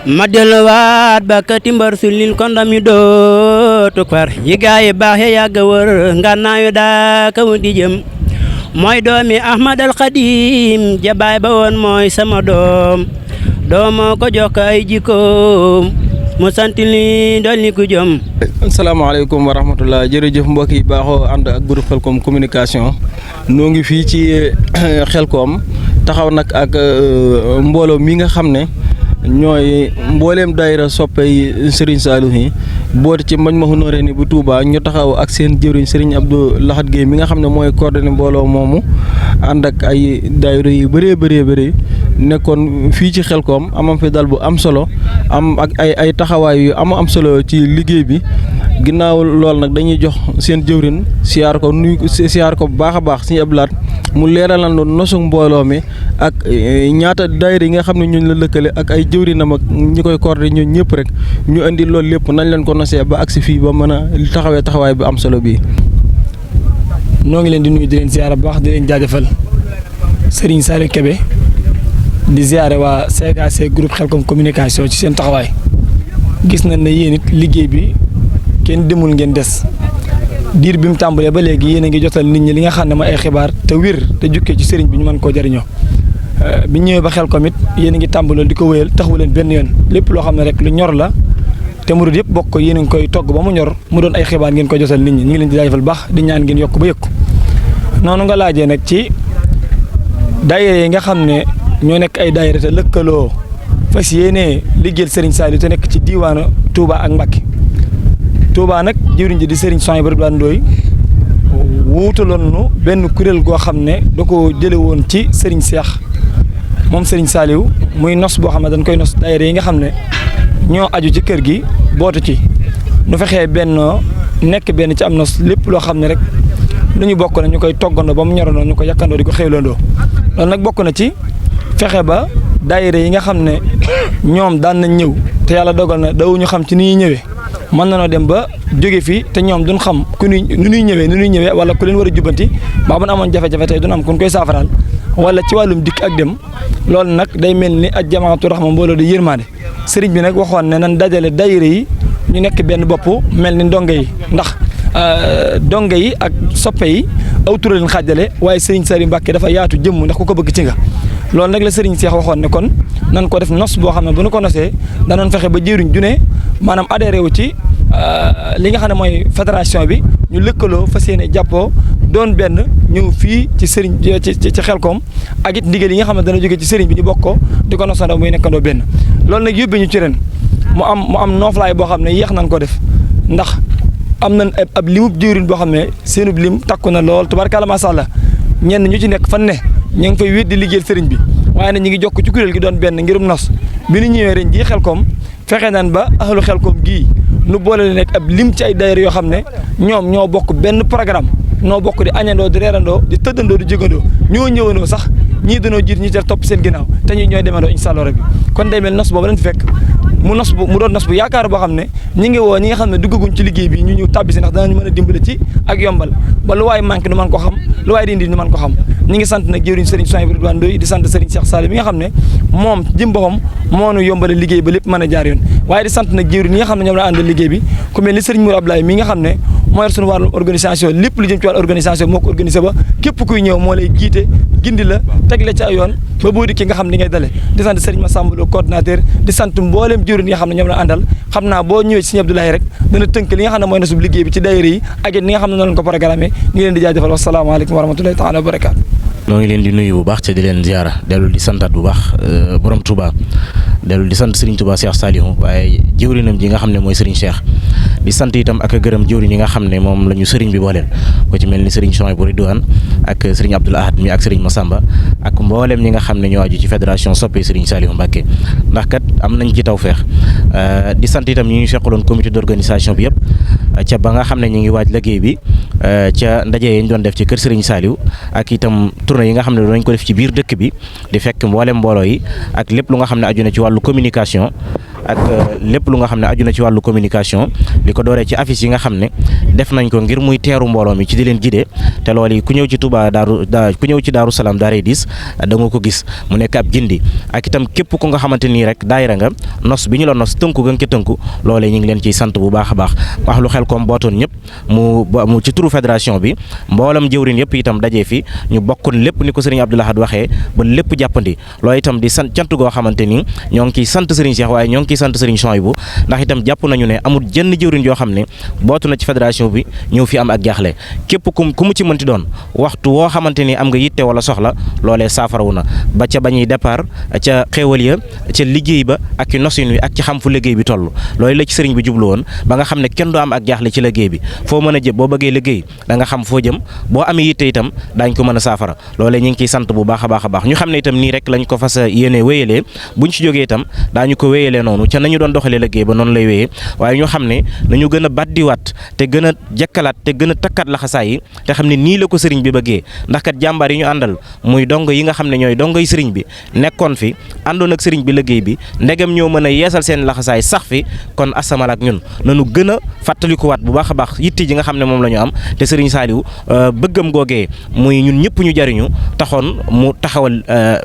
ma delluwaat ba ka timbar sulil kondam yu dootu far yi gaay baax ya yàgg wër ngannaayu daa ka wuti jëm mooy doomi Ahmad al Xadim jabaay ba woon mooy sama doom doomoo ko jox ko ay jikkoom mu sant li dolli ku jëm. asalaamaaleykum wa rahmatulah jërëjëf mbokk yi baaxoo ànd ak groupe Khelcom communication noo ngi fii ci Khelcom taxaw nag ak mbooloo mi nga xam ne ñooy mbooleem daayira soppey Serigne Saliou yi boote ci Majmahun Nurayni bu Touba ñu taxaw ak seen jëriñ Serigne Abdou Lahad Guèye mi nga xam ne mooy coordonné mbooloo moomu ànd ak ay daayira yu bëree nekkoon fii ci Khelcom amam fi dal bu am solo am ak ay taxawaay yu am solo ci liggéey bi ginnaaw lool nag dañuy jox seen jëwriñ siyaar ko bu baax a baax Serigne Abdou Lahad mu leeralal nosu mbooloo mi ak ñaata daayira yi nga xam ne ñooñu la lëkkale ak ay jëwriñam ak ñi koy coordonné ñooñu ñëpp rek ñu indi loolu lépp nañ leen ko nosee ba agsi fii ba mën a taxawaay bu am solo bii. noo ngi leen di nuyu di leen ziyaara bu baax di leen jaajëfal Serigne Saliou Kébé di ziyaare waa CKC groupe Khelcom communication ci seen taxawaay gis nañ ne yéen it liggéey bi kenn demul ngeen des diir bi mu tàmbalee ba léegi yéen a ngi jotal nit ñi li nga xam ne mooy ay xibaar te wér te jukkee ci sëriñ bi ñu mën koo jëriñoo bi ñëwee ba Khelcom it yéen a ngi tàmbaloo di ko wéyal taxawu leen benn yoon lépp loo xam ne rek lu ñor la te murid yëpp bokk ko yéen a ngi koy togg ba mu ñor mu doon ay xibaar ngeen koy jotal nit ñi ñu ngi leen di jaajëfal baax di ñaan ngeen yokk ba yëkku noonu nga laajee nag ci daayira yi nga xam ne ñoo nekk ay daayira te lëkkaloo fas yéenee liggéeyal Serigne Saliou te nekk ci diiwaanu Touba ak Mbacké Touba nag jëwriñ ji di Serigne Souhaïbou Ramadane Ndoye wuutaloon nu benn kuréel goo xam ne da ko jële woon ci Serigne Cheikh moom Serigne Saliou muy nos boo xam ne dañ koy nos daayira yi nga xam ne ñoo aju ci kër gi bootu ci nu fexee benn nekk benn ci am nos lépp loo xam ne rek lu ñu bokk na ñu koy toggandoo ba mu ñorandoo ñu ko yàkkandoo di ko xéwlandoo loolu nag bokk na ci fexe ba daayira yi nga xam ne ñoom daan nañ ñëw te yàlla dogal na dawuñu xam ci ni ñuy ñëwee mën na noo dem ba jóge fii te ñoom duñ xam nu ñuy ñëwee wala ku leen war a jubbanti ba bu ñu amoon jafe-jafe tey duñ am ku ñu koy saafaraal wala ci wàllum dikk ak dem loolu nag day mel ni ak jamaatu raxma mbooloo di yërmaande sëriñ bi nag waxoon ne nan dajale daayira yi ñu nekk benn bopp mel ni ndonge yi ndax donge yi ak soppe yi aw tur leen xaajale waaye Serigne Saliou Mbacké dafa yaatu jëmm ndax ku ko bëgg ci nga loolu nag la Serigne Cheikh waxoon ne kon nan ko def nos boo xam ne bu nu ko nosee danoon fexe ba jëriñ ju ne maanaam adhéré wu ci li nga xam ne mooy fédération bi ñu lëkkaloo fas yéene jàppoo doon benn ñëw fii ci Serigne ci Khelcom ak it ndigal yi nga xam ne dana jóge ci Serigne bi ñu bokk ko di ko nosandoo muy nekkandoo benn loolu nag yóbbee ñu ci ren mu am nooflaay boo xam ne yéex nañ ko def ndax am nañ ab limub jëwriñ boo xam ne seenub lim takku na lool tubaarkalla macha allah ñenn ñu ci nekk fan ne ñu ngi fay wéet di liggéeyal sëriñ bi waaye nag ñu ngi jokk ci kuréel gi doon benn ngirum nos bi ñu ñëwee ren jii Khelcom fexe nañ ba ahlu Khelcom gii nu boole leen nekk ab lim ci ay daayira yoo xam ne ñoom ñoo bokk benn programme noo bokk di añandoo di reerandoo di tëddandoo di jégandoo ñoo ñëwandoo sax ñii danoo jiit ñi ca topp seen ginnaaw te ñi ñooy demandoo incha allah rabbi kon day mel nos boobu lañ fi fekk mu doon nos bu yaakaar boo xam ne ñi ngi woo ñi nga xam ne duggaguñ ci liggéey bi ñu ñëw tàbbi si ndax danañ mën a dimbale ci ak yombal ba lu waay manqué nu mën ko xam lu waay di indi nu mën ko xam ñi ngi sant nag jëwriñ Serigne Souhaïbou Ramadane Ndoye di sant Serigne Cheikh Saliou mi nga xam ne moom jëm boppam moo nu yombale liggéey ba lépp mën a jaar yoon waaye di sant nag jëwriñ ñi nga xam ne ñoom la àndal liggéey bi ku mel ni Serigne Mour Ablaye mi nga xam ne moo yor suñu wàllu organisation lépp lu jëm ci wàllu organisation moo ko organisé ba képp kuy ñëw moo lay jiite gindi la teg la ci ay yoon ba boo dikkee nga xam li ngay dale di sant Serigne Massamba Lo coordinateur di sant mbooleem jëwriñ yi nga xam ne ñoom la àndal xam naa boo ñëwee ci Serigne Abdoulaye rek dana tënk li nga xam ne mooy nasub liggéey bi ci daayira yi ak it ni nga xam ne noonu lañ ko programmé ñu ngi leen di jaajëfal wasalaamaaleykum wa rahmatullahi taala wa barakaatu noo ngi leen di nuyu bu baax te di leen ziara dellu di santaat bu baax borom Touba dellu di sant Serigne Touba Cheikh Saliou waaye jëwrinam ji nga xam ne mooy Serigne Cheikh di sant itam ak gërëm jëwriñ yi nga xam ne moom la ñu Serigne bi booleel ko ci mel ni Serigne Souhaïbou Ramadane ak Serigne Abdou Lahad mi ak Serigne Massamba ak mboolem ñi nga xam ne ñoo aju ci fédération soppe Serigne Saliou Mbacké ndax kat am nañ ci tawfeex di sant itam ñi ñu fekkaloon comité d'organisation bi yëpp ca ba nga xam ne ñu ngi waaj liggéey bi ca ndaje yi ñu doon def ci kër Serigne Saliou ak itam tournée yi nga xam ne doon nañ ko def ci biir dëkk bi di fekk mboolem mbooloo yi ak lépp lu nga xam ne aju na ci wàllu communication ak lépp lu nga xam ne aju na ci wàllu communication li ko dooree ci affiche yi nga xam ne def nañ ko ngir muy teeru mbooloo mi ci di leen gidee te loolu yi ku ñëw ci Touba ku ñëw ci Daaru Salaam Daaray 10 da nga ko gis mu nekk ab gindi ak itam képp ku nga xamante nii rek daayira nga nos bi ñu la nos tënku ga nga ca tënku loolee ñu ngi leen ciy sant bu baax a baax wax lu Xelcom bootoon ñëpp mu ci turu fédération bi mboolam jëwrin yëpp itam dajee fi ñu bokkoon lépp ni ko sëriñ Abdou Lahad waxee ba lépp jàppandi loolu itam di sant cant goo xamante ni ñoo ngi ciy sant sëriñ Cheikh waaye ñoo ngi ciy sant sëriñ Souhaïbou ndax itam jàpp nañu ne amul jenn jëwrin yoo xam ne bootu na ci fédération bi ñëw fi am ak jaaxle képp ku mu ci mënti doon waxtu woo xamante ni am nga yitte wala soxla loolee saafarawu na ba ca bañuy départ ca xéewal ya ca liggéey ba ak ci nosin wi ak ci xam fu liggéey bi toll loolu la ci sëriñ bi jublu woon ba nga xam ne kenn du am ak jaaxle ci liggéey bi foo mën a jëm boo bëggee liggéey da nga xam foo jëm boo amee yitte itam daañ ko mën a saafara loolee ñu ngi ciy sant bu baax a baax a baax ñu xam ne itam nii rek lañ ko fas yéene wéyalee buñ ci jógee itam daañu ko wéyalee noonu ca nañu doon doxalee liggéey ba noonu lay wéyee waaye ñu xam ne nañu gën a baddiwaat te gën a jekkalaat te gën a takkaat laxasaay yi te xam ne nii la ko sëriñ bi bëggee ndax kat jàmbaar yi ñu àndal muy dongo yi nga xam ne ñooy dongo yi sëriñ bi nekkoon fi àndoon ak sëriñ bi liggéey bi ndegem ñoo mën a yeesal seen laxasaay sax fi kon asamal ak ñun nañu gën a fàttalikuwaat bu baax a baax yitte ji nga xam ne moom la ñu am te sëriñ Saliou bëggam googee muy ñun ñëpp ñu jariñu taxoon mu taxawal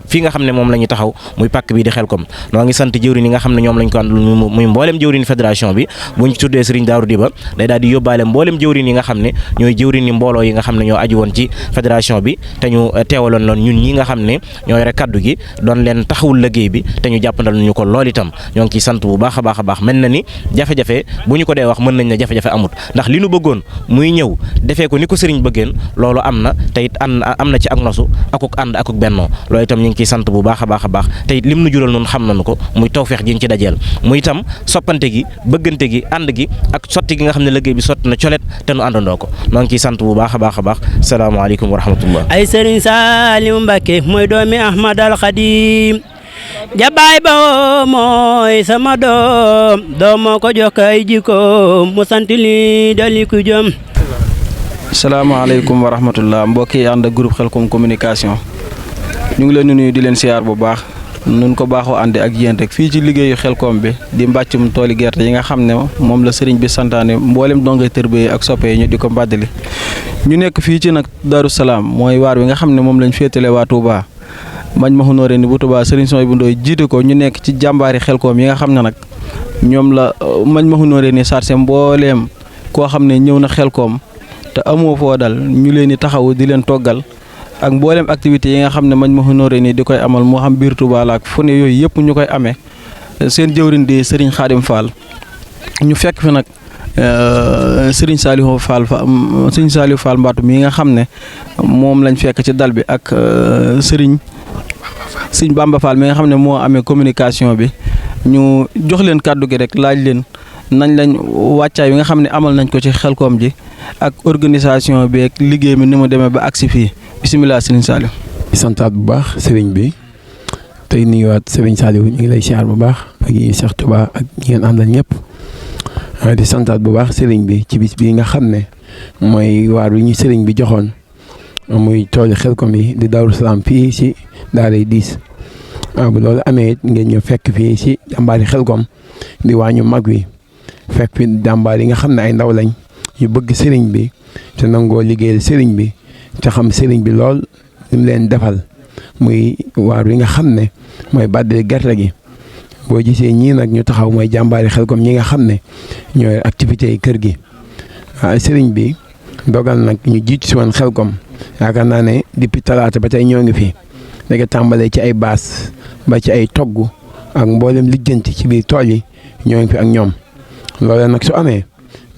fii nga xam ne moom la ñu taxaw muy pàkk bi di Xelcom noo ngi sant jëwriñ yi nga xam ne ñoom lañ ko àndal muy mboolem jëwriñ fédération bi buñ ci tuddee sëriñ Daaru Diba day daal di yóbbaale mboolem jëwriñ yi nga xam ne ñooy jëwriñ yi mbooloo yi nga xam ne ñoo aju woon ci fédération bi te ñu teewaloon loon ñun ñi nga xam ne ñoo yore kaddu gi doon leen taxawul liggéey bi te ñu jàppandal ñu ko lool itam ñoo ngi ciy sant bu baax a baax a baax mel na ni jafe-jafe bu ñu ko dee wax mën nañ ne jafe-jafe amut ndax li nu bëggoon muy ñëw defee ko ni ko sëriñ bëggeen loolu am na te it am na ci ak nosu akuk ànd akuk bennoo loolu itam ñu ngi ciy sant bu baax a baax a baax te it lim nu jural noonu xam nañu ko muy tawfeex ji ñu ci dajeel muy itam soppante gi bëggante gi ànd gi ak sotti gi nga xam ne liggéey bi sotti na colet te nu àndandoo ko noo ngi ciy sant bu baax a baax a baax salaamaaleykum wa rahmatullah ay sëriñ Saliou Mbacké mooy doomi Ahmad al Khadim jabaay ba mooy sama doom moo ko jox kay jikko mu sant li dali ku jëm. salaamaaleykum wa rahmatullah mbokk yi ànd ak groupe Xelcom communication ñu ngi leen di nuyu di leen siyaar bu baax nun ko baaxoo àndi ak yéen rek fii ci liggéeyu Xelcom bi di mbàccum tooli gerte yi nga xam ne moom la sëriñ bi santaane mboolem dongay tërbe ak soppe yi ñu di ko mbàddali ñu nekk fii ci nag Daaru Salaam mooy waar wi nga xam ne moom lañ féetale waa Touba mañ ma xunooree ni bu Touba sëriñ Souhaïbou Ndoye jiite ko ñu nekk ci jàmbaari Xelcom yi nga xam ne nag ñoom la mañ ma xunooree ni sarse mbooleem koo xam ne ñëw na Xelcom te amoo foo dal ñu leen di taxawu di leen toggal ak mboolem activités yi nga xam ne mañ ma honoré nii di koy amal moo xam biir Touba la ak fu ne yooyu yëpp ñu koy amee seen jëwriñ di Serigne Khadim Fall ñu fekk fi nag Serigne Saliou Fall Mbatou mi nga xam ne moom lañ fekk ci dal bi ak Serigne Bamba Fall mi nga xam ne moo amee communication bi ñu jox leen kàddu gi rek laaj leen nañ lañ wàccaay bi nga xam ne amal nañ ko ci Xelcom ji ak organisation bi ak liggéey mi ni mu demee ba agsi fii bisimilah Serigne Saliou. di santaat bu baax Serigne bi tey nuyuwaat Serigne Saliou ñu ngi lay siyaar bu baax ak yi Cheikh Touba ak ñi ngeen àndal ñëpp di santaat bu baax Serigne bi ci bis bii nga xam ne mooy waar wi ñu Serigne bi joxoon muy tooli Xelcom yi di Daaru Salaam fii si Daaray 10 bu loolu amee it ngeen ñëw fekk fii si jàmbaari Xelcom di waañu mag wi fekk fi jàmbaar yi nga xam ne ay ndaw lañ yu bëgg Serigne bi te nangoo liggéeyal Serigne bi te xam Serigne bi lool li mu leen defal muy waar wi nga xam ne mooy bàddali gerte gi boo gisee ñii nag ñu taxaw mooy jàmbaari Xelcom ñi nga xam ne ñooy activités yi kër gi Serigne bi dogal nag ñu jiitu si woon Xelcom yaakaar naa ne depuis talaata ba tey ñoo ngi fi léegi tàmbalee ci ay baas ba ci ay togg ak mboolem lijjanti ci biir tool yi ñoo ngi fi ak ñoom loolu nag su amee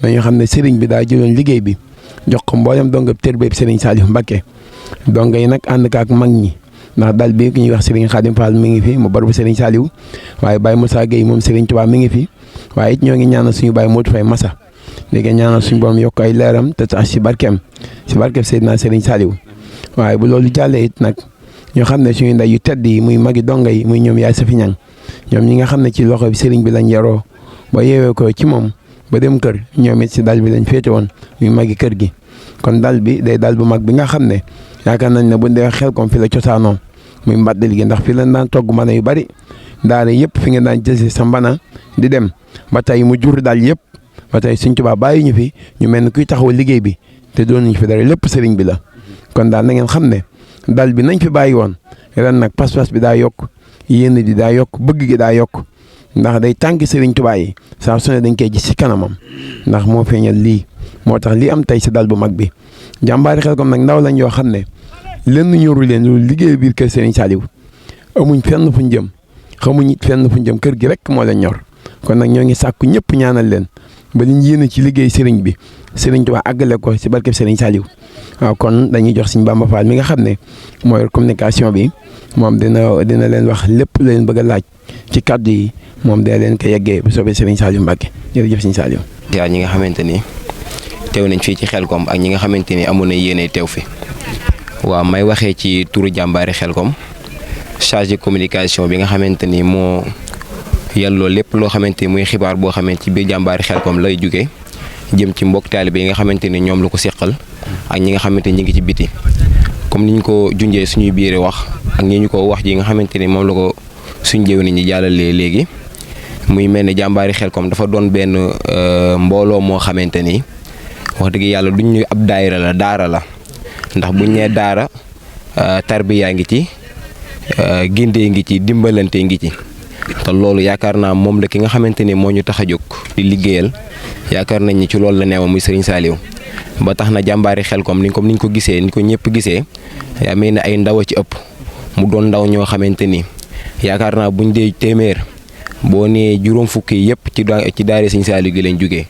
dañoo xam ne Serigne bi daa jëloon liggéey bi jox ko mboolem donga tërbe Serigne Saliou Mbacké donga yi nag ànd ka ak mag ñi ndax dal bi ki ñuy wax Serigne Khadim Fall mi ngi fi mu bar bu Serigne Saliou waaye Baye Moussa Gueye moom Serigne Touba mi ngi fi waaye it ñoo ngi ñaanal suñu Baye Modou Faye Massa léegi ñaanal suñu borom yokk ay leeram te tax si barkeem Seydina Serigne Saliou waaye bu loolu jàllee it nag ñoo xam ne suñu ndey yu tedd yi muy magi donga yi muy ñoom yaay Safi Ñang ñoom ñi nga xam ne ci loxo bi Serigne bi lañ yaroo ba yeewee ko ci moom ba dem kër ñoom it si dal bi lañ féete woon muy magi kër gi kon dal bi day dal bu mag bi nga xam ne yaakaar nañ ne bu dee Xelcom fi la cosaanoo muy mbaddali gi ndax fi lañ daan togg mën yu bari daara yëpp fi nga daan jëlee sa mbana di dem ba tey mu jur daal yëpp ba tey Sëriñ Tuubaa bàyyi ñu fi ñu mel ni kuy taxaw liggéey bi te doon nañu fi dara lépp sëriñ bi la. kon daal na ngeen xam ne dal bi nañ fi bàyyi woon ren nag pas-pas bi daa yokk yéen di daa yokk bëgg gi daa yokk ndax day tànki Sëriñ Tuubaa yi saa su ne dañ koy gis ci kanamam ndax moo feeñal lii moo tax lii am tey si dal bu mag bi jàmbaari Xelcom nag ndaw lañ yoo xam ne lenn ñoru leen lu liggéey biir kër Serigne Saliou amuñ fenn fuñ jëm xamuñ fenn fuñ jëm kër gi rek moo leen ñor kon nag ñoo ngi sàkku ñëpp ñaanal leen ba liñ yéene ci liggéey Serigne bi Serigne Touba àggale ko si barkeb Serigne Saliou waaw kon dañuy jox Serigne Bamba Fall mi nga xam ne mooy communication bi moom dina leen wax lépp leen bëgg a laaj ci kàddu yi moom dina leen ko yeggee bu soobee Serigne Saliou Mbacke jërëjëf Serigne Saliou. yaa ñi nga xamante ni teew nañ fii ci Xelcom ak ñi nga xamante ni amoon na yéene teew fi waaw may waxee ci turu jàmbaari Xelcom chargé communication bi nga xamante ni moo yàlloo lépp loo xamante ni muy xibaar boo xamante ci biir jàmbaari Xelcom lay jóge jëm ci mbokk taalibe yi nga xamante ni ñoom la ko seqal ak ñi nga xamante ni ñu ngi ci biti comme ni ñu ko junjee suñuy biir wax ak ñi ñu ko wax ji nga xamante ni moom la ko suñ jëw ni ñi jàllalee léegi muy mel ni jàmbaari Xelcom dafa doon benn mbooloo moo xamante ni wax dëgg yàlla duñ ñu ab daayira la daara la ndax buñ nee daara tarbiyaa ngi ci gindee ngi ci dimbalante ngi ci te loolu yaakaar naa moom la ki nga xamante ni moo ñu tax a jóg di liggéeyal yaakaar nañ ni ci loolu la neewa muy Serigne Saliou ba tax na jàmbaari Xelcom ni comme niñ ko gisee ni ko ñëpp gisee yaa mel ne ay ndaw a ci ëpp mu doon ndaw ñoo xamante ni yaakaar naa buñ dee téeméer boo nee juróom fukki yëpp ci daara Serigne Saliou gi lañ jógee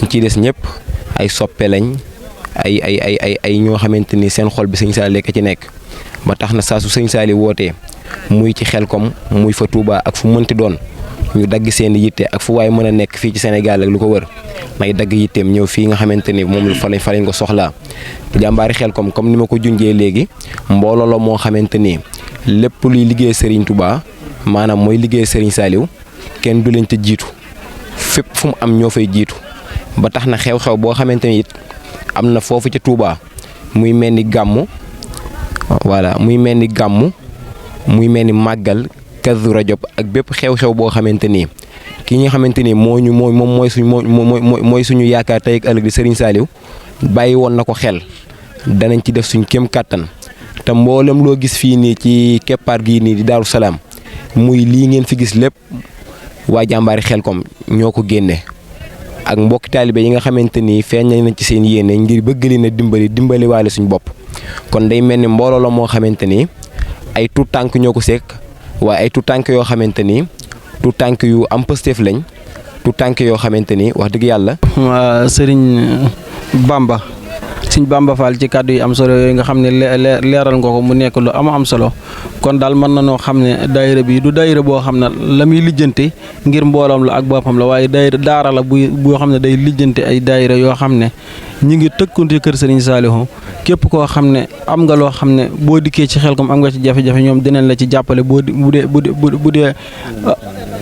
ñu ci des ñëpp ay soppe lañ ay ñoo xamante ni seen xol bi Serigne Saliou lekk ci nekk ba tax na saa su Serigne Saliou wootee muy ci Xelcom muy fa Touba ak fu mënti doon ñu dagg seen yitte ak fu waaye mën a nekk fii ci Sénégal ak lu ko wër may dagg yitteem ñëw fii nga xamante ni moom fa lañ ko soxlaa jàmbaari Xelcom comme ni ma ko junjee léegi mbooloo la moo xamante ni lépp luy liggéey Serigne Touba maanaam mooy liggéey Serigne Saliou kenn du leen te jiitu fépp fu mu am ñoo fay jiitu ba tax na xew-xew boo xamante ni it am na foofu ca Touba muy mel ni gàmmu voilà muy mel ni gàmmu muy mel ni màggal Kazu Rajab ak bépp xew-xew boo xamante ni ki nga xamante ni mooy suñu yaakaar tey ak ëllëg di Serigne Saliou bàyyi woon na ko xel danañ ci def suñ kéem kàttan te mboolem loo gis fii nii ci keppaar gii nii di Daaru Salaam muy lii ngeen fi gis lépp waa jàmbaari Xelcom ñoo ko génne ak mbokki taalibe yi nga xamante ni feeñ nañ ci seen yéene ngir bëgg leen a dimbali waale suñu bopp kon day mel ni mbooloo la moo xamante ni ay tuut tànk ñoo ko sekk waaye ay tuut tànk yoo xamante ni tuut tànk yu am pësteef lañ tuut tànk yoo xamante ni wax dëgg yàlla. Sëriñ Bamba Fall ci kàddu yi am solo yooyu nga xam ne leeral nga ko mu nekk lu am solo kon daal mën na noo xam ne daayira bi du daayira boo xam ne la muy lijjanti ngir mbooloom la ak boppam la waaye daara la boo xam ne day lijjanti ay daayira yoo xam ne ñu ngi tëkkunte kër Serigne Saliou képp koo xam ne am nga loo xam ne boo dikkee ci Xelcom am nga ci jafe-jafe ñoom dinañ la ci jàppale bu dee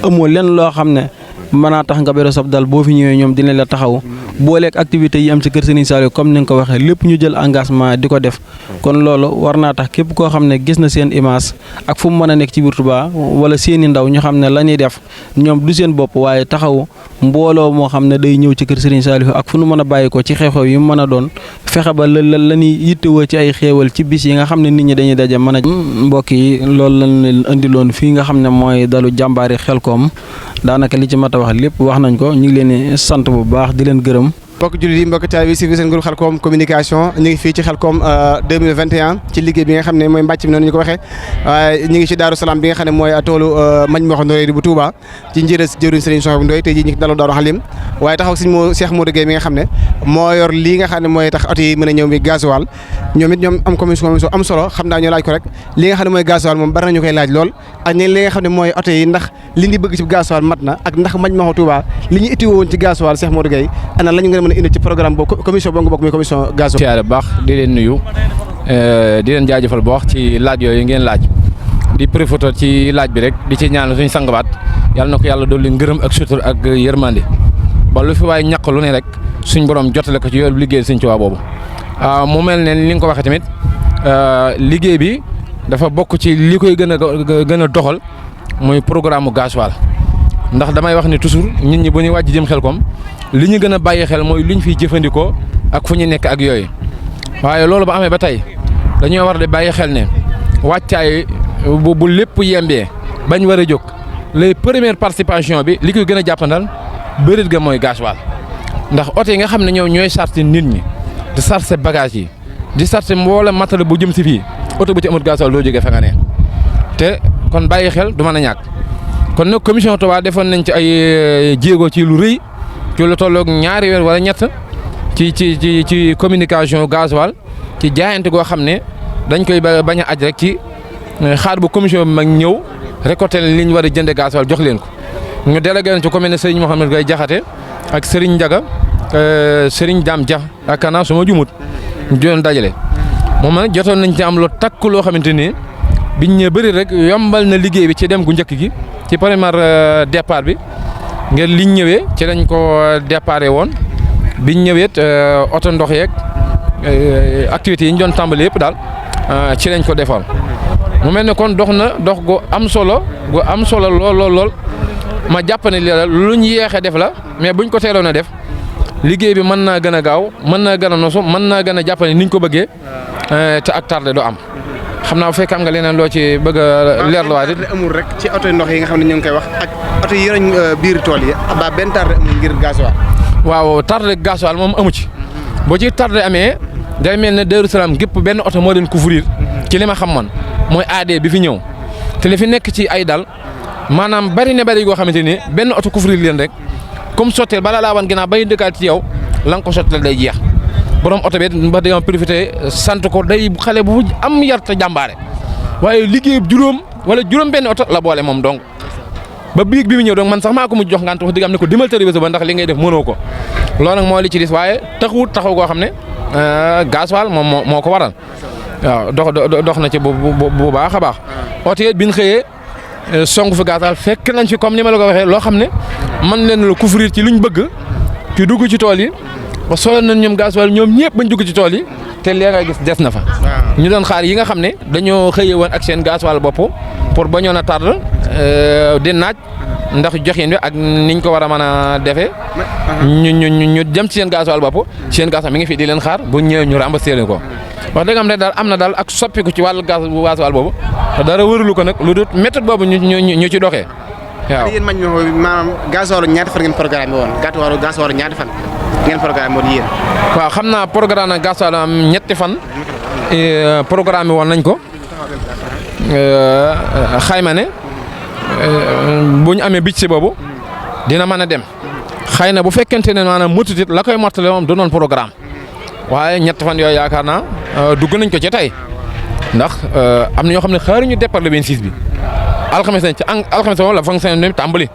amoo lenn loo xam ne mën naa tax nga beru sab dal boo fi ñëwee ñoom dinañ la taxaw booleeg activités yi am ci kër Serigne Saliou comme ni nga ko waxee lépp ñu jël engagement di ko def kon loolu war naa tax képp koo xam ne gis na seen image ak fu mu mën a nekk ci biir Touba wala seeni ndaw ñu xam ne la ñuy def ñoom du seen bopp waaye taxaw mbooloo moo xam ne day ñëw ci kër Serigne Saliou ak fu nu mën a bàyyi ko ci xew-xew yi mu mën a doon fexe ba la ñuy yittewoo ci ay xéewal ci bis yi nga xam ne nit ñi dañuy daje mën a mbokk yi loolu lañ leen indiloon fii nga xam ne mooy dalu jàmbaari Xelcom daanaka li ci mat a wax lépp wax nañ ko ñu ngi leen di sant bu baax di leen gërëm. mbokk jullit yi mbokk taalibe yi si seen groupe Xelcom communication ñu ngi fii ci Xelcom 2021 ci liggéey bi nga xam ne mooy mbàcc mi noonu ñu ko waxee waaye ñu ngi ci Daaru Salaam bi nga xam ne mooy toolu Majmahun Nurayni bu Touba ci njëriñ jëriñ Serigne Souhaïbou Ndoye tey jii ñu ngi dalu Daaru Halim waaye taxaw suñ Cheikh Modou Gueye mi nga xam ne moo yor lii nga xam ne mooy tax oto yi mën a ñëw mi gasoil ñoom it ñoom am commission am solo xam naa ñu laaj ko rek li nga xam ne mooy gasoil moom bari nañu koy laaj lool ak ñeen li nga xam ne mooy oto yi ndax li ñu bëgg ci gasoil mat na ak ndax Majmahun Touba li ñu itti woon ci gasoil Cheikh Modou Gueye ana lañu nga mën a indi ci programme boobu commission boo nga bokk muy commission gasoil. siyaare bu baax di leen nuyu di leen jaajëfal bu baax ci laaj yooyu ngeen laaj di profité ci laaj bi rek di ci ñaan suñu sangabaat yàlla na ko yàlla dolli ngërëm ak sutur ak yërmande ba lu fi waaye ñàkk lu ne rek suñ borom jotale ko ci yoolu liggéey Sëñ Tuubaa boobu mu mel ne li nga ko waxee tamit liggéey bi dafa bokk ci li koy gën a doxal mooy programme gasoil ndax damay wax ni toujours nit ñi bu ñuy wàcc jëm Xelkom li ñu gën a bàyyi xel mooy li ñu fiy jëfandikoo ak fu ñu nekk ak yooyu waaye loolu ba amee ba tey dañoo war di bàyyi xel ne wàccaay bu lépp yembee bañ war a jóg les première participation bi li koy gën a jàppandal bërit ga mooy gasoil ndax oto yi nga xam ne ñoom ñooy chargé nit ñi di chargé bagage yi di chargé mboolem matériel bu jëm si fii oto bu ci amut gasoil doo jógee fa nga ne te kon bàyyi xel du mën a ñàkk kon nag commission Touba defoon nañ ci ay jéego ci lu rëy ci lu tolloog ñaari weer wala ñett ci communication gasoil ci jaayante goo xam ne dañ koy bañ a aj rek ci xaar bu commission bi mag ñëw récolté leen li ñu war a jënde gasoil jox leen ko ñu délégué leen ci commune Serigne Mouhamed Gaye Jaxate ak Serigne Ndiaga Serigne Dame Dia ak Kana su ma jumut ñu doon dajale moom nag jotoon nañ ci am lu takk loo xamante ni biñ ñëw bëri rek yombal na liggéey bi ci dem gu njëkk gi ci premier départ bi ngeen liñ ñëwee ci lañ ko déparé woon biñ ñëwee oto ndox yeeg activités yi ñu doon tàmbali yëpp daal ci lañ ko defoon mu mel ne kon dox na dox gu am solo lool ma jàpp ne lu ñu yéexee def la mais buñ ko teeloon a def liggéey bi mën naa gën a gaaw mën naa gën a nosu mën naa gën a jàpp ne niñ ko bëggee te ak tardé du am xam naa bu fekkee am nga leneen loo ci bëgg a leerluwaat it. amul rek ci oto ndox yi nga xam ne ñu ngi koy wax ak oto yi yoroñ biir tool yi ba benn tardé amul ngir gasoil. waaw tardé gasoil moom amu ci boo ci tardé amee day mel ne Darou Salaam gépp benn oto moo leen couvrir ci li ma xam man mooy AD bi fi ñëw te li fi nekk ci ay dal maanaam bari goo xamante ni benn oto couvrir leen rek comme sotteel balaa laa wan ginnaaw bay dëkkaat ci yow la nga ko sotteel day jeex borom oto bi ba dañoo profité sant ko day xale bu am yar te jàmbaare waaye liggéey juróom benn oto la boole moom donc ba biig bi mu ñëw donc man sax maa ko mujj jox ngant wax dëgg am ne ko dimal tëri ba ndax li ngay def mënoo ko loolu nag moo li ci dis waaye taxaw goo xam ne gasoil moom moo ko waral waaw dox na ci bu baax a baax oto yi bi ñu xëyee song fi gasoil fekk nañ fi comme ni ma la ko waxee loo xam ne man leen la couvrir ci luñ bëgg ci dugg ci tool yi ba solo nañ ñoom gasoil ñoom ñëpp bañ dugg ci tool yi te lee nga gis des na fa ñu doon xaar yi nga xam ne dañoo xëyee woon ak seen gasoil bopp pour bañoon a tardé di naaj ndax joxin wi ak niñ ko war a mën a defee ñu dem ci seen gasoil bopp seen gasoil mi ngi fi di leen xaar bu ñëwee ñu remboursé leen ko wax dëgg am na daal ak soppiku ci wàllu gasoil boobu te dara wërulu ko nag lu dul méthode boobu ñu ci doxee waaw. yéen maanaam gasoil ñaata fan ngeen programme woon gasoil ñaata fan ngeen programme woon yéen. waaw xam naa programme gasoil am ñetti fan programme woon nañ ko xayma ne bu ñu amee bicc si boobu dina mën a dem xëy na bu fekkente ne maanaam motutit la koy mottale moom du noon programme waaye ñett fan yooyu yaakaar naa dugg nañ ko ci tey ndax am na ñoo xam ne xaaruñu départ le 26 bi alxames nañ ci alxames moom la fonction bi tàmbali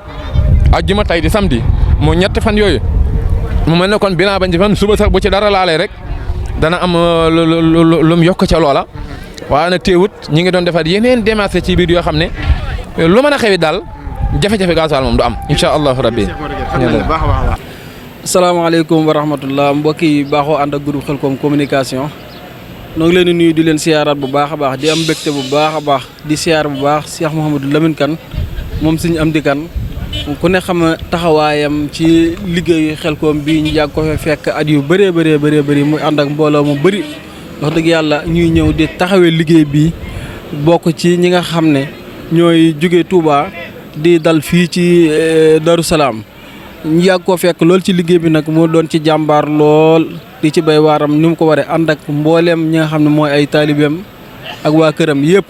àjjuma tey di samedi mu ñett fan yooyu mu mel ne kon binaa bañ ci fan suba sax bu ci dara laalee rek dana am lu mu yokk ca loola waaye nag teewut ñi ngi doon defar yeneen démarches ci biir yoo xam ne lu mën a xewi daal jafe-jafe gasoil moom du am incha allahu rabbi. salaamaaleykum wa rahmatullah mbokk yi baaxoo ànd ak groupe Khelcom communication noo ngi leen di nuyu di leen siyaaraat bu baax a baax di am mbégte bu baax a baax di siyaar bu baax Cheikh Mouhamadou Lamine Kane moom Serigne Amdi Kane ku ne xam taxawaayam ci liggéeyu Khelcom bi ñu yàgg ko fekk at yu bëree bëri muy ànd ak mbooloo mu bëri wax dëgg yàlla ñuy ñëw di taxawee liggéey bi bokk ci ñi nga xam ne ñooy jóge Touba di dal fii ci Darou Salaam ñu yàgg koo fekk lool ci liggéey bi nag moo doon ci jàmbaar lool di ci bay waaram ni mu ko waree ànd ak mbooleem ñi nga xam ne mooy ay taalibeem ak waa këram yëpp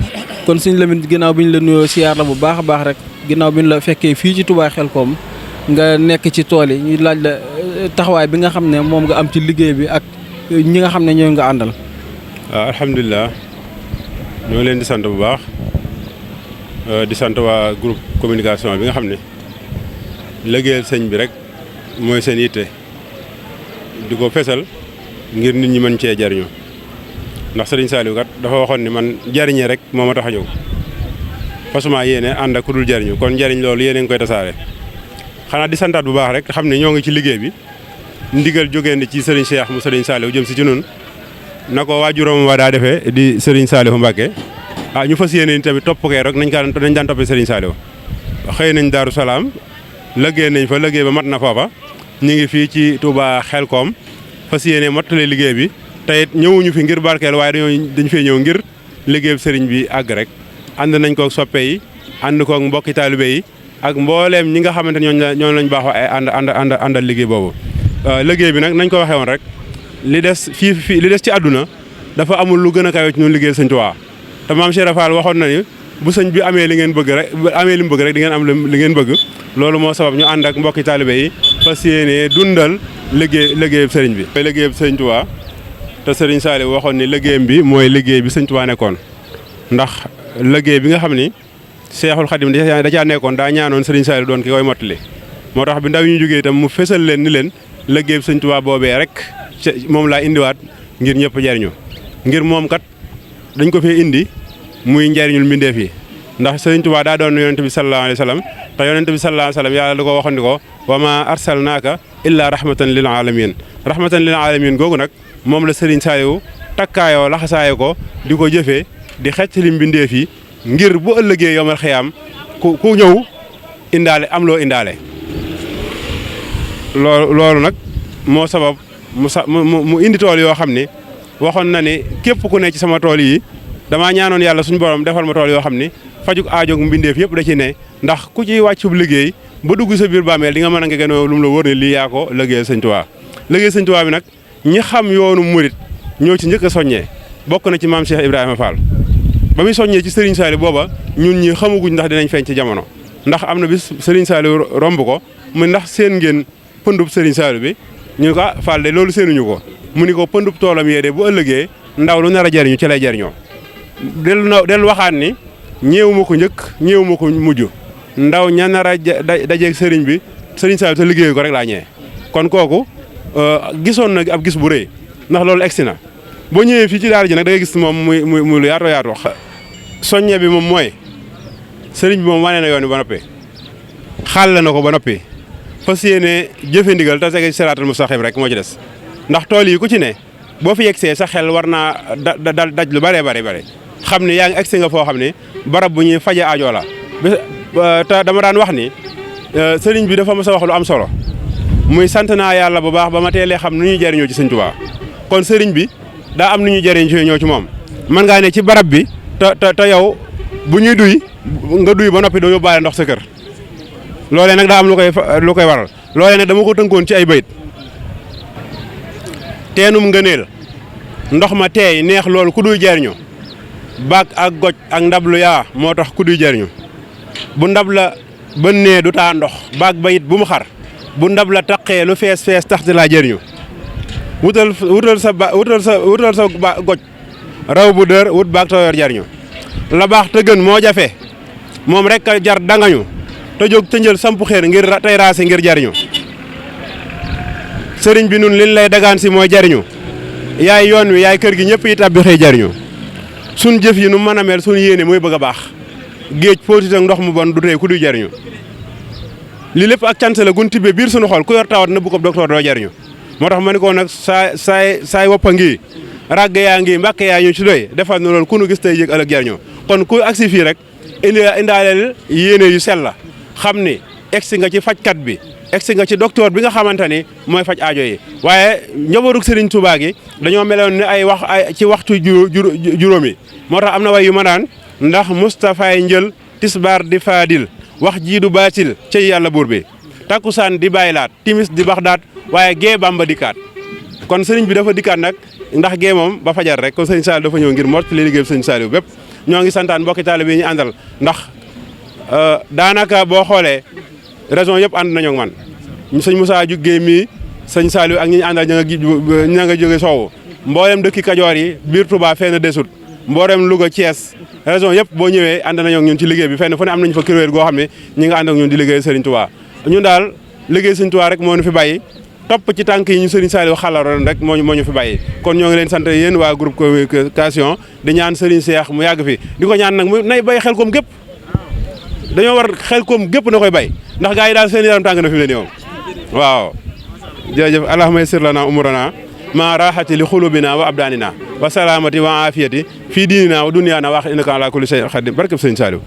kon suñ Lamine ginnaaw bi ñu la nuyoo siyaar la bu baax a baax rek ginnaaw bi ñu la fekkee fii ci Touba Khelcom nga nekk ci tool yi ñu laaj la taxawaay bi nga xam ne moom nga am ci liggéey bi ak ñi nga xam ne ñooy nga àndal. waaw alhamdulilah ñoo leen di sant bu baax di sant waa groupe communication bi nga xam ne liggéeyal sëñ bi rek mooy seen yitte di ko fesal ngir nit ñi mën cee jariñu ndax sëriñ Saliou kat dafa waxoon ni man jariñee rek moo ma tax a ñëw fasuma yéene ànd ak ku dul jariñu kon jariñ loolu yéene ngi koy tasaare xanaa di santaat bu baax rek xam ne ñoo ngi ci liggéey bi ndigal jógeen ci sëriñ Cheikh mu sëriñ Saliou jëm si ci nun na ko waajuram wa daa defee di sëriñ Saliou Mbacké ñu fas yéene tamit topp kee rek nañ daan toppee sëriñ Saliou xëy nañ Daaru Salaam liggéey nañ fa liggéey ba mat na foofa ñu ngi fii ci Touba Xelkom fas yéene mottale liggéey bi te it ñëwuñu fi ngir barkeel waaye dañ fee ñëw ngir liggéey sëriñ bi àgg rek ànd nañ koog soppe yi ànd koog mbokki taalibe yi ak mbooleem ñi nga xamante ne ñooñu lañ baaxoo ay àndal liggéey boobu. liggéey bi nag nañ ko waxee woon rek li des li des ci àdduna dafa amul lu gën a kawe ci ñun liggéeyal sëñ Tuubaa te maam Cheikh Fall waxoon na ni bu sëñ bi amee li ngeen bëgg rek amee li mu bëgg rek di ngeen am li ngeen bëgg loolu moo sabab ñu ànd ak mbokki taalibe yi fas yéene dundal liggéeyub sëriñ bi. mooy liggéeyub sëñ Tuubaa te sëriñ Saliou waxoon ni liggéeyam bi mooy liggéey bi sëñ Tuubaa nekkoon ndax liggéey bi nga xam ni Seexul Xadim da caa nekkoon daa ñaanoon sëriñ Saliou doon ki koy mottali moo tax bi ndaw yi ñu jógee itam mu fesal leen ni leen liggéeyub sëñ Tuubaa boobee rek moom laa indiwaat ngir ñëpp jariñu ngir moom kat dañ ko fee indi muy njariñul mbindeef yi ndax sëriñ Tuubaa daa doon yonent bi sallallahu alayhi wa sallam te yonent bi sallallahu alayhi wa sallam yàlla da ko waxoon ni ko wa ma arsalnaaka illaa rahmatan lil alamin rahmatan lil alamin googu nag moom la sëriñ Saliou takkaayoo laxasaayo ko di ko jëfee di xecc li mbindeef yi ngir bu ëllëgee yomal xiyaam ku ñëw indaale am loo indaale loolu nag moo sabab mu indi tool yoo xam ni waxoon na ni képp ku ne ci sama tool yi damaa ñaanoon yàlla suñu borom defal ma tool yoo xam ni fajuk aajoog mbindeef yëpp da ci ne ndax ku ciy wàccub liggéey ba dugg sa biir bàmmeel di nga mën a ngegenoo lu mu la wóor ne lii yaa ko liggéeyal sëñ Tuubaa liggéey sëñ Tuubaa bi nag ñi xam yoonu murit ñoo ci njëkk a soññee bokk na ci maam Cheikh Ibrahima Fall ba muy soññee ci Serigne Saliou booba ñun ñi xamaguñ ndax dinañ feeñ ci jamono ndax am na bis Serigne Saliou romb ko mu ndax seen ngeen pëndub Serigne Saliou bi ñu ko Fall de loolu seenuñu ko mu ni ko pëndub toolam yee de bu ëllëgee ndaw lu nar a jariñu ci lay jariñoo dellu waxaat ni ñeewu ma ko njëkk ñeewu ma ko mujj ndaw ña nar a dajeeg Serigne bi Serigne Saliou te liggéey ko rek laa ñëwee kon kooku gisoon na ab gis bu rëy ndax loolu egsi na boo ñëwee fii ci daara ji nag da ngay gis moom muy lu yaatu soññe bi moom mooy sëriñ bi moom wane na yoon bi ba noppi xàll na ko ba noppi fas yéene jëfe ndigal te tege ci siraatal mustaqim rek moo ci des ndax tool yi ku ci ne boo fi yegsee sa xel war naa daj lu bëree bëri xam ne yaa ngi egsi nga foo xam ne barab bu ñuy faje aajo la te dama daan wax ni sëriñ bi dafa mës a wax lu am solo muy sant naa yàlla bu baax ba ma teelee xam nu ñuy jëriñoo ci sëñ Tuubaa kon sëriñ bi daa am nu ñuy jëriñoo ci moom mën ngaa ne ci barab bi te yow bu ñuy duy nga duy ba noppi doo yóbbaale ndox sa kër loolee nag daa am lu koy waral loolee nag dama ko tënkoon ci ay bayit teenum ngëneel ndox ma teey neex loolu ku duy jëriñu baag ak goj ak ndab lu yaa moo tax ku duy jëriñu bu ndab la bënnee du taa ndox baag ba it bu mu xar bu ndab la taqee lu fees tax di laa jëriñu wutal sa goj raw bu dër wut baag tooyor jariñu la baax te gën moo jafe moom rek a jar dangañu te jóg tënjël sampu xeer ngir tey raasi ngir jariñu sëriñ bi nun liñ lay dagaan si mooy jariñu yaay yoon wi yaay kër gi ñëpp yi tàbbi xëy jariñu sun jëf yi nu mën a mel sun yéene mooy bëgg a baax géej fóotit ak ndox mu bon du tey ku duy jariñu li lépp ak cant la gun tibbee biir sunu xol ku yor tawat na bu ko docteur doo jariñu moo tax ma ne ko nag saay woppa ngi ràgg yaa ngi mbàkk yaa ñu ci doy defal na loolu ku nu gis tey yëg ëllëg jariñoo kon ku agsi fii rek indaaleel yéene yu sell la xam ni egsi nga ci fajkat bi egsi nga ci docteur bi nga xamante ni mooy faj aajo yi waaye njabootu Serigne Touba gi dañoo meloon ni ci waxtu juróomi moo tax am na way yu ma daan ndax Moustapha njël tisbaar di faadil wax jii du baatil ci yàlla buur bi takkusaan di bàyyilaat timis di baxdaat waaye gee Bamba dikkaat kon sëriñ bi dafa dikkaat nag ndax gee moom ba fajar rek kon sëriñ Saliou dafa ñëw ngir mottali liggéey sëriñ Saliou bépp ñoo ngi santaan mbokki taalibe yi ñu àndal ndax daanaka boo xoolee région yëpp ànd nañoo ak man sëñ Moussa Guèye mii sëñ Saliou ak ñi ñu àndal ña nga jóge soowu mboolem dëkki Kajoor yi biir Touba fenn desut mboolem Louga Thiès région yëpp boo ñëwee ànd nañoo ak ñun ci liggéey bi fenn fu ne am nañu fa kuréel goo xam ne ñi nga ànd ak ñun di liggéey sëriñ Touba ñun daal liggéey sëriñ Touba rek moo ñu fi bàyyi topp ci tànk yi ñu sëriñ Saliou xalaroon rek moo ñu fi bàyyi kon ñoo ngi leen sant yéen waa groupe communication di ñaan sëriñ Cheikh mu yàgg fi di ko ñaan nag mu nay bay Xelkom gépp dañoo war Xelkom gépp na koy bay ndax gars yi daal seen yaram tàng na fi mu ne nii moom waaw jërëjëf allahumma yassir lana umurana ma rahati li xulubina wa abdanina wa salamati wa afiyati fii diinina wa dunyaana wa innaka ala kulli shay'in qadir barkeb sëriñ Saliou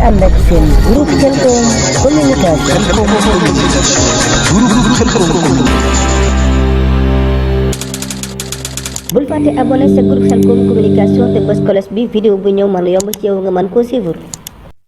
ànd ak seen groupe Khelcom communication. bul fàtte abonné sa groupe Khelcom communication te bës cloche bi vidéo bu ñëw mën a yomb ci yow nga mën koo suivre.